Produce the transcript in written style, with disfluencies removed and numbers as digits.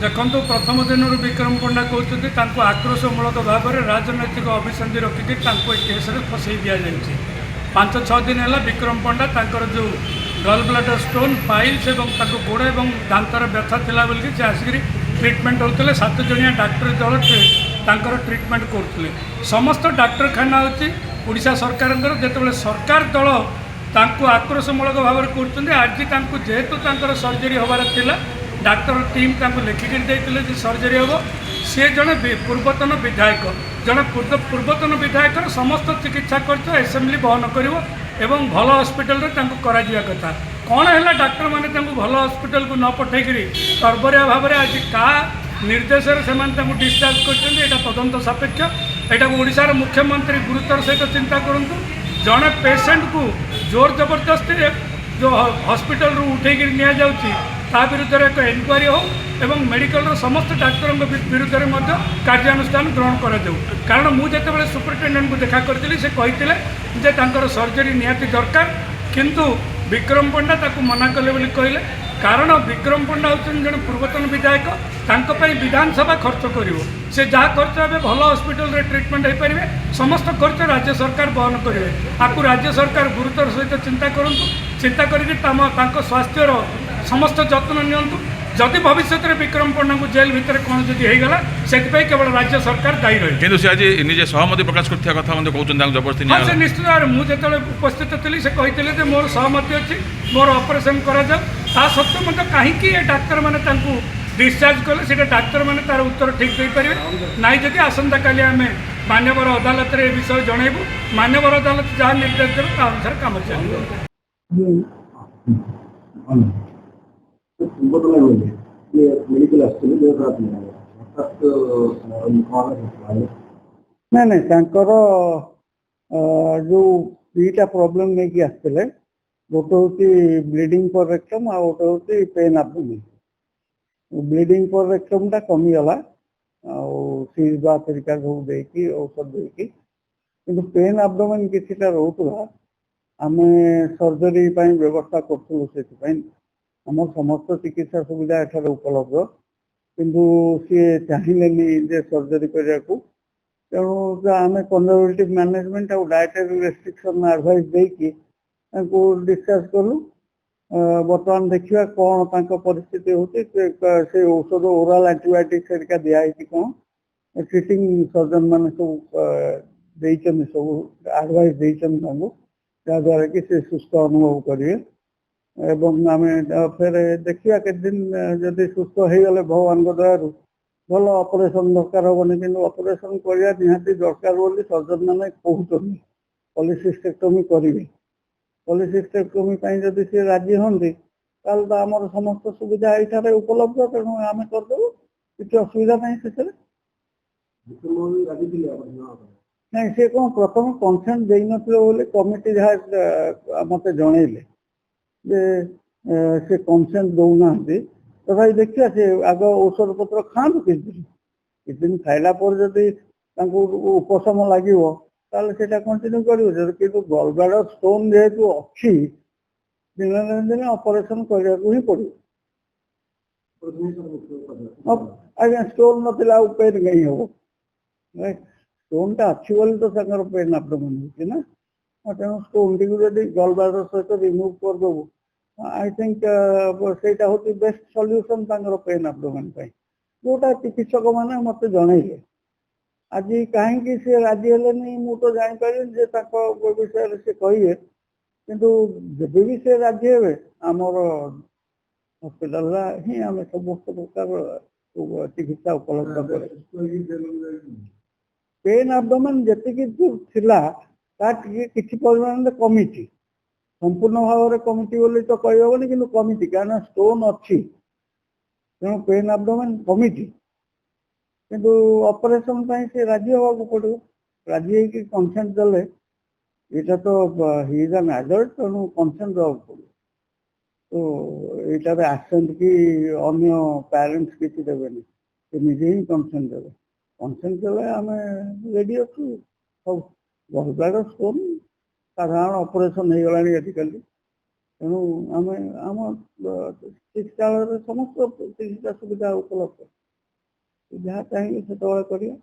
देखो प्रथम दिन विक्रम पंडा कहते आक्रोशमूलक भाव में राजनैतिक अभिसंधि रखिकी केस फसई दि जाए। 5-6 दिन है विक्रम पंडा तर जो गल ब्लाडर स्टोन पाइल्स और गोड़ और दांतर व्यथा था बोल से आसिक ट्रिटमेंट होते 7 जणिया डाक्टर दल ट्रिटमेंट करते। समस्त डाक्तखाना होशा सरकार जो सरकार दल आक्रोशमूलक भाव में आज जेहेतु सर्जरी हबार थिला डाक्तर टीम लिखिकी देते सर्जरी हम सी जड़े पूर्वतन विधायक जड़े पूर्वतन विधायक समस्त चिकित्सा खर्च एसेम्बली बहन कर भल हस्पिटाल करा कथा कौन है डाक्तर मैंने भल हस्पिटाल को न पठेक तरबरिया भाव में आज क्या निर्देश से डिस्चार्ज कर तदंत सापेक्ष यहाँ ओडिशार मुख्यमंत्री गुरुतर सहित चिंता करूँ जड़े पेसेंट को जोर जबरदस्ती जो हस्पिटाल उठे ता विरुद्ध एक एनक्वारी हो एवं मेडिकल समस्त डाक्तर विरुद्ध में कार्यानुष्ठान ग्रहण करा कारण मुझे सुपरिटेडेंट को देखा करी से कहते सर्जरी निहाती दरकार किंतु विक्रम पंडा ताकू मना कले बोली कहले कारण विक्रम पंडा होते जन पूर्वतन विधायक विधानसभा खर्च कर से जहाँ खर्च हे भल हस्पिटाल ट्रिटमेंट हो पारे समस्त खर्च राज्य सरकार बहन करेंगे आपको राज्य सरकार गुरुतर सहित चिंता करूँ चिंता कर स्वास्थ्यर समस्त जत्न नियंतु जदि भविष्य में विक्रम पंडा को जेल भितर कौन जदि होगला से केवल राज्य सरकार दायी रही किंतु से आज निजे सहमति प्रकाश करथिया कथा कहते जबरदस्ती हाँ से निश्चित भाव मुझे उपस्थित थी से कहते मोर सहमति अच्छी मोर ऑपरेशन करा ता सत्वे मत कहीं डाक्तर मैंने डिस्चार्ज कले से डाक्तर मैंने तार उत्तर ठीक दे पारे ना जदि आसंता काली आम मान्यवर अदालत रे विषय जनइबू मान्यवर अदालत जहाँ निर्देश देवे अनुसार काम चल नहीं नहीं जो दुईटा प्रोब्लेम नहीं कि आसते गोटे हूँ ब्लीडिंग पर रेक्टम आ गोटे हूँ पेन एब्डोमेन ब्लीडिंग पर रेक्टम टा कमीगला सीज बारिका सब देकी औषध देकी किंतु पेन एब्डोमेन किसी रोकला आम सर्जरी व्यवस्था करूँ से आम समस्त चिकित्सा सुविधा एठार उपलब्ध किंतु सी चाहिए सर्जरी करने को तेणु आम कंजरवेटिव मैनेजमेंट और डायटेरी रेस्ट्रिक्शन एडवाइस देकी डिस्चार्ज कलु बर्तमान देखा कौन परिस्थिति होती से औषध ओराल एंटीबायोटिक्स हेरिका दिखाई कौन ट्रिटिंग सर्जन मान सब सब एडवाइस देते जहाँद्वारा कि से सुस्थ अनुभव करेंगे एवं आम फिर देखा के दिन जदि सुस्थ हो गले भगवान दयारू भल ऑपरेशन दरकार हेनी कि ऑपरेशन करवा निहाती दरकार बोली सर्जन मैंने कहते पॉलिसिस्टेक्टोमी करेंगे पॉलिसिस्टेक्टोमी जदि सी राजी हाँ तो आमर समस्त सुविधा ये उपलब्ध तेणु आम करदेव किसी असुविधा नहीं से नहीं सी कौन प्रथम कनसेंट दे नथिले कमिटी जहाँ मत जनइले से कनसेंट दौना तथा देखिए से आग औषध पत्र खातु किस दिन खाइला जदि उपशम लगे से कंटिन्यू कर कि गल ब्लाडर स्टोन जेहेतु अच्छी दिन दिन ऑपरेशन करने को ही पड़ो आज्ञा स्टोन ना पेन कहीं हम स्टोन टा अच्छी बोली तो पेन एब्डोमेन होना तेणु स्टोन टी जब गल ब्लाडर सहित रिमूव करदेबू आई थिंक से हूँ बेस्ट सल्यूशन पेन एब्डोमेन जोटा चिकित्सक मैंने मत जनइले आज कहीं सी राजी है मु तो जापर विषय से कहे किंतु जब भी से राजी हे आमर हस्पिटाल ही आम समस्त प्रकार चिकित्सा उपलब्ध कर पेन एब्डोमेन जी किसी परिमाण कमी संपूर्ण भाव में कमिटी बोली तो कहनी कि कमिटी क्या स्टोन अच्छी तेणु पेन एब्डोमेन कमिटी किंतु ऑपरेशन से राजी होगा पड़ो राजी हो कनसेंट देले यहाँ तो ही इज एन एडल्ट तेणु कनसेंट देवा पड़ो तो यहाँ आसेंट कि अन्य पेरेंट्स किसी देवे निजे ही कनसेंट देवे कनसेंट देवे आम रेडी अच्छु सब गल ब्लाडर स्टोन साधारण ऑपरेशन हो गला आजिकल ତେଣୁ ଆମେ ଆମ ଚିକିତ୍ସାଳୟରେ ସମସ୍ତ ଚିକିତ୍ସା ସୁବିଧା ଉପଲବ୍ଧ, ଯାହା ଚାହିଁଲେ ସେତେବେଳେ କରିବା।